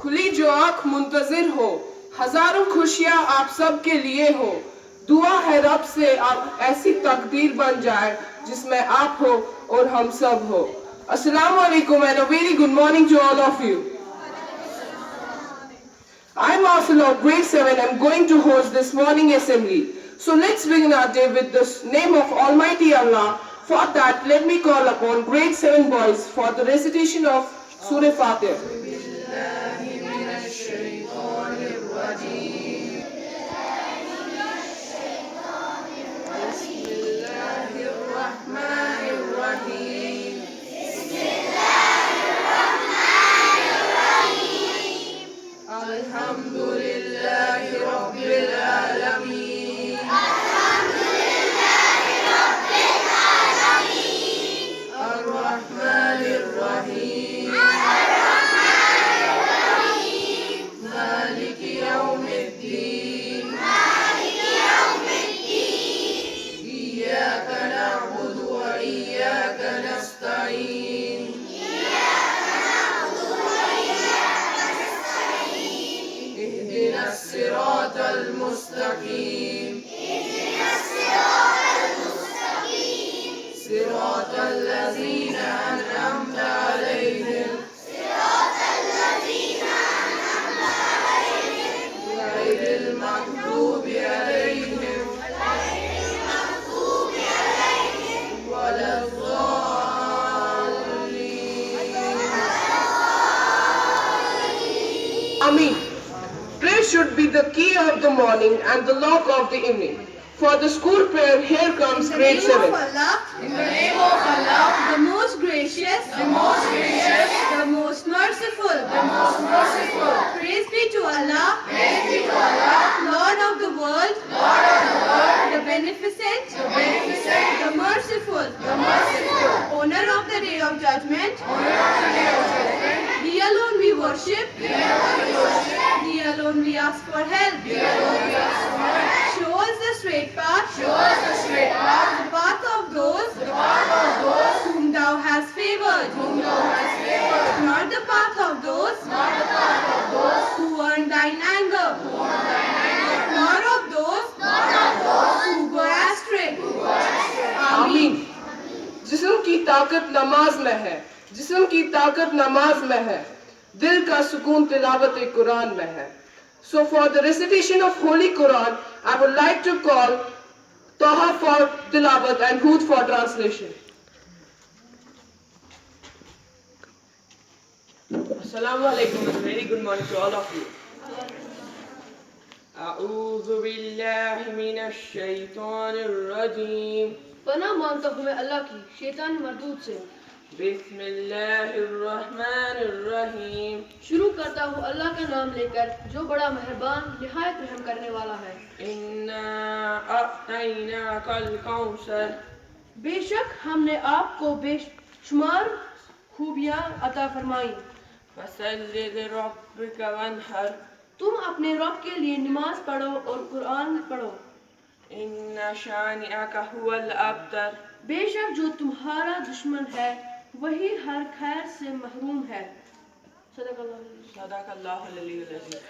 खुली जो आंख मुंतजिर हो, हजारों खुशियां आप सब के लिए हो। दुआ है रब से आप ऐसी तकदीर बन जाए जिसमें आप हो और हम सब हो। Assalamu alaikum and a very good morning to all of you. I'm Marcel of grade 7. I'm going to host this morning assembly. So let's begin our day with the name of Almighty Allah. For that, let me call upon grade 7 boys for the recitation of Surah Fatiha. Ameen. Prayer should be the key of the morning and the lock of the evening. For the school prayer, here comes grade 7. In the name of Allah, the most gracious, the most merciful, Praise be to Allah, Lord of the world, the beneficent, the merciful, owner of the day of judgment. Thee alone we worship, Thee alone we ask for help. Show us the straight path, the path of those whom Thou hast favored, not the path of those who earn Thine anger, nor of those who go astray. आमीन। जिस्म की ताकत नमाज में है, जिस्म की ताकत नमाज में है, दिल का सुकून तिलावत कुरान में है. So for the recitation of Holy Quran, I would like to call Taha for tilawat and Hud for translation. Assalamu alaikum and very good morning to all of you. أعوذ بالله من الشيطان الرجيم. पनाह मांगता हूँ मैं अल्लाह की शैतान मरदूद से. بسم الله الرحمن الرحيم. शुरू करता हूँ अल्लाह का नाम लेकर जो बड़ा मेहरबान निहायत रहम करने वाला है. إنا أعطيناك الكوثر. बेशक हमने आपको बेशुमार खूबियाँ अता फरमाई. فصل لربك وانحر. तुम अपने रब के लिए नमाज पढ़ो और कुरान पढ़ो. إن شانئك هو الأبتر. बेशक जो तुम्हारा दुश्मन है वही हर खैर से महरूम है. صدق الله العلي العظيم.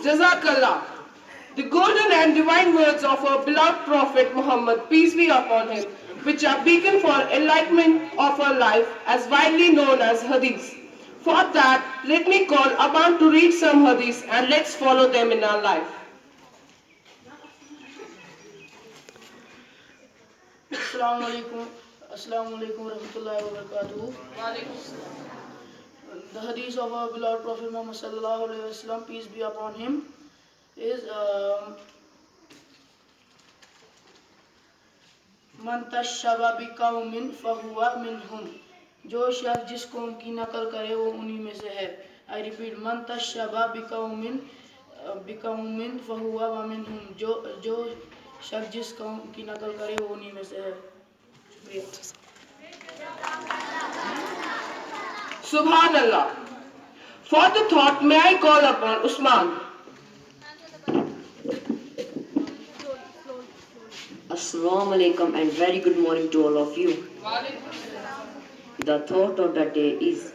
Jazakallah. The golden and divine words of our beloved Prophet Muhammad, peace be upon him, which are beacon for enlightenment of our life, as widely known as hadith. For that, let me call upon to read some hadith and let's follow them in our life. Assalamu alaikum warahmatullahi wabarakatuh. The hadith of our beloved Prophet Muhammad sallallahu alaihi wasallam, peace be upon him, is Man tashabba bi qawmin fahuwa minhum. जो शख्स जिस कौम की नकल करे वो उन्हीं में से है. I repeat, Man tashabba bi qawmin fahuwa minhum. जो शख्स जिस कौम की नकल करे वो उन्हीं में से है. Subhanallah. For the thought, may I call upon Usman. Assalamu alaikum and very good morning to all of you. The thought of the day is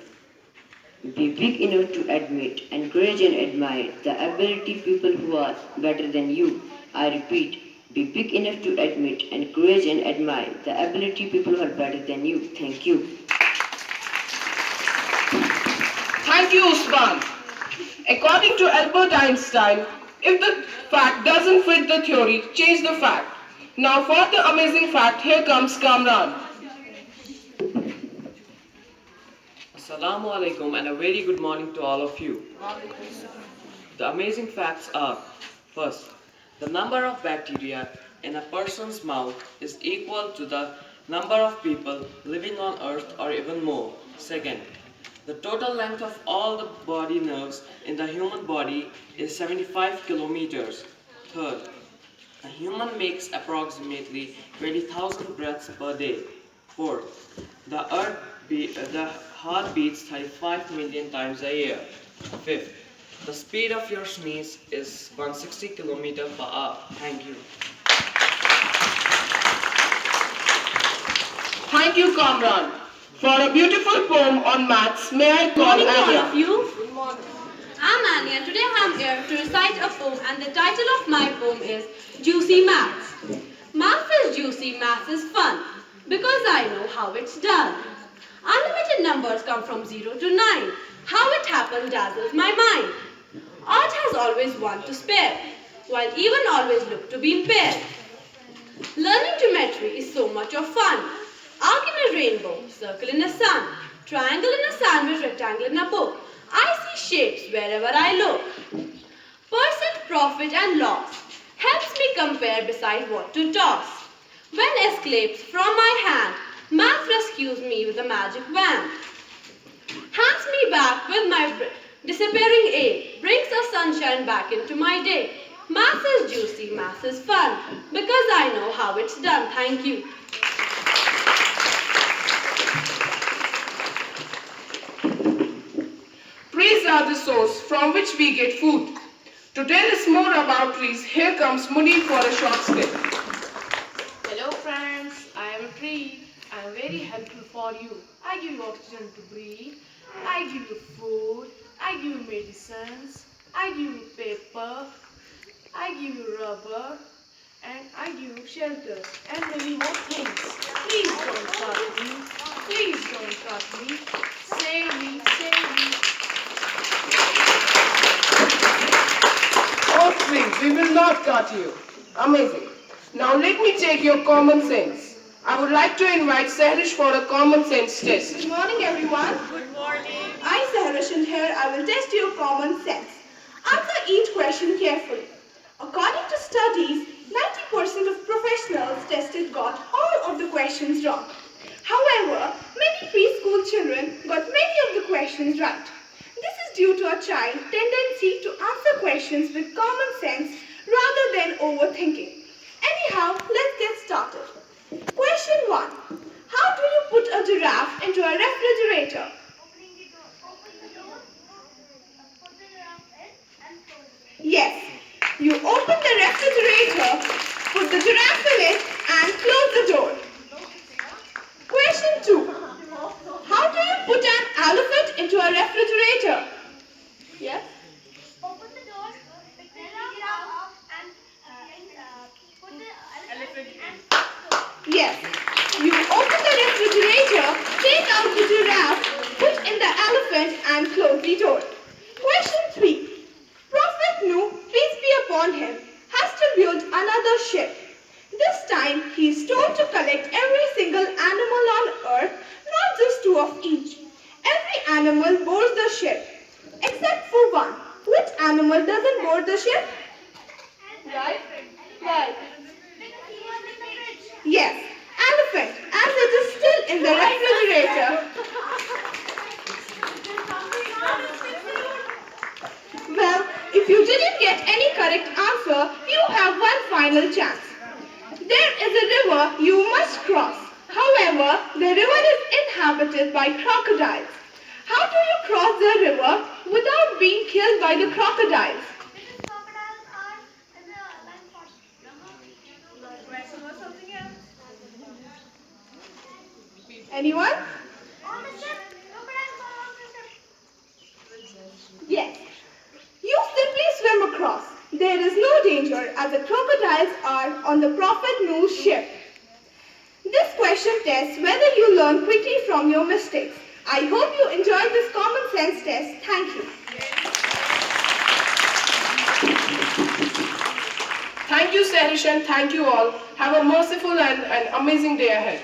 Be big enough to admit, encourage and admire the ability people who are better than you. I repeat, be big enough to admit, encourage and admire the ability people who are better than you. Thank you. Thank you, Usman. According to Albert Einstein, if the fact doesn't fit the theory, change the fact. Now for the amazing fact, here comes Kamran. Assalamu alaikum and a very good morning to all of you. The amazing facts are: first, the number of bacteria in a person's mouth is equal to the number of people living on earth or even more. Second, the total length of all the body nerves in the human body is 75 kilometers. Third, a human makes approximately 20,000 breaths per day. Fourth, the heart beats 35 million times a year. Fifth, the speed of your sneeze is 160 km per hour. Thank you. Thank you, Kamran. For a beautiful poem on maths, may I call Morning to all Anya. of you. I'm Annie and today I'm here to recite a poem and the title of my poem is Juicy Maths. Maths is juicy, maths is fun because I know how it's done. Unlimited numbers come from 0 to 9. How it happened dazzles my mind. Art has always one to spare, while even always look to be impaired. Learning geometry is so much of fun. Arc in a rainbow, circle in a sun, triangle in a sandwich, rectangle in a book. I see shapes wherever I look. Percent, profit and loss helps me compare beside what to toss. When escapes from my hand, math rescues me with a magic wand. Hands me back with my disappearing aid, brings the sunshine back into my day. Math is juicy, math is fun, because I know how it's done. Thank you. Trees are the source from which we get food. To tell us more about trees, here comes Muni for a short stint. Hello friends, I am a tree. I am very helpful for you. I give you oxygen to breathe. I give you food. I give you medicines. I give you paper. I give you rubber. And I give you shelter. And many more things. Please don't cut me. Please don't cut me. Save me, save me. Oh, trees, we will not cut you. Amazing. Now let me take your common sense. I would like to invite Sahrish for a common sense test. Good morning, everyone. Good morning. I, Sahrish, and here I will test your common sense. Answer each question carefully. According to studies, 90% of professionals tested got all of the questions wrong. However, many preschool children got many of the questions right. This is due to a child's tendency to answer questions with common sense rather than overthinking. Anyhow, let's get started. Question 1. How do you put a giraffe into a refrigerator? Yes, you open the refrigerator, put the giraffe in it and close the door. Question 2. How do you put an elephant into a refrigerator? Yes? Open the door, pick the giraffe up and put the elephant in. Yes. You open the refrigerator, take out the giraffe, put in the elephant and close the door. Question 3. Prophet Nuh, peace be upon him, has to build another ship. This time he is told to collect every single animal on earth, not just 2 of each. Every animal boards the ship, except for one. Which animal doesn't board the ship? Right? Right. Because he was in the fridge. Yes, elephant, as it is still in the refrigerator. Well, if you didn't get any correct answer, you have one final chance. There is a river you must cross. However, the river is inhabited by crocodiles. How do you cross the river without being killed by the crocodiles? Because crocodiles are in the land force. Anyone? On the ship, crocodiles are on the ship. danger as the crocodiles are on the Prophet Noah's ship. This question tests whether you learn quickly from your mistakes. I hope you enjoyed this common sense test. Thank you. Thank you, Sehrish, and thank you all. Have a merciful and amazing day ahead.